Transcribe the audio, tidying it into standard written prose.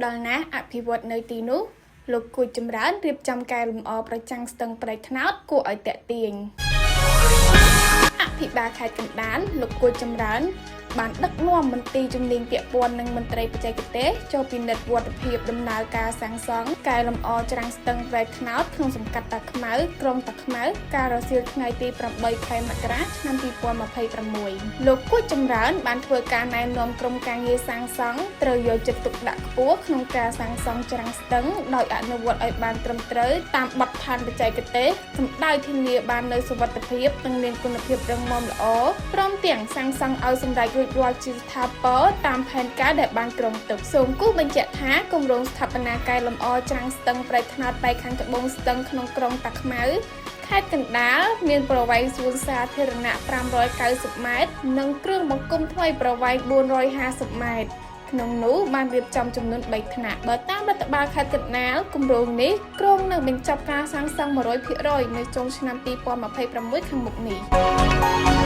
ដល់ណាអភិវឌ្ឍនៅទីនោះលោកគួយចម្រើនរៀបចំកែលម្អប្រចាំងស្ទឹងប្រៃថ្នោតគួរឲ្យតាក់ទាញអភិបាលខេត្តកណ្ដាលលោកគួយចម្រើនបានដឹកនាំមន្ត្រីជំនាញពាក់ព័ន្ធនិងមន្ត្រីបច្ចេកទេសចូលពិនិត្យវត្តភាពដំណើរការសាងសង់កែលម្អច្រាំងស្ទឹងប្រៃថ្នោតក្នុងសង្កាត់តាខ្មៅក្រុងតាខ្មៅការរសៀលថ្ងៃទី8 ខែមករាឆ្នាំ2026លោកគួយចម្រើនបានធ្វើការណែនាំក្រុមការងារសាងសង់ត្រូវយកចិត្តទុកដាក់ខ្ពស់ក្នុងការសាងសង់ច្រាំងស្ទឹងដោយអនុវត្តឲ្យបានត្រឹមត្រូវតាមបទដ្ឋានបច្ចេកទេសសម្ដៅធានាបាននូវសុវត្ថិភាពនិងមានគុណភាពរឹងមាំល្អព្រមទាំងសាងសង់ឲ្យសម្រេចរួចរាល់ជាស្ថាពរតាមផែនការដែលបានគ្រោងទុកសូមគូបញ្ជាក់ថាគម្រោងស្ថាបនាកែលម្អច្រាំងស្ទឹងប្រៃថ្នោតបែកខាងត្បូងស្ទឹងក្នុងក្រុងតាខ្មៅខេត្តកណ្ដាលមានប្រវែងសួនសាធារណៈ590ម៉ែត្រនិងគ្រឿងបង្គុំថ្មីប្រវែង450ម៉ែត្រក្នុងនោះបានរៀបចំចំនួន3ថ្នាក់បើតាមរដ្ឋបាលខេត្តកណ្ដាលគម្រោងនេះក្រុងនឹងបញ្ចប់ការសាងសង់ 100% នៅចុងឆ្នាំ2026ខាងមុខនេះ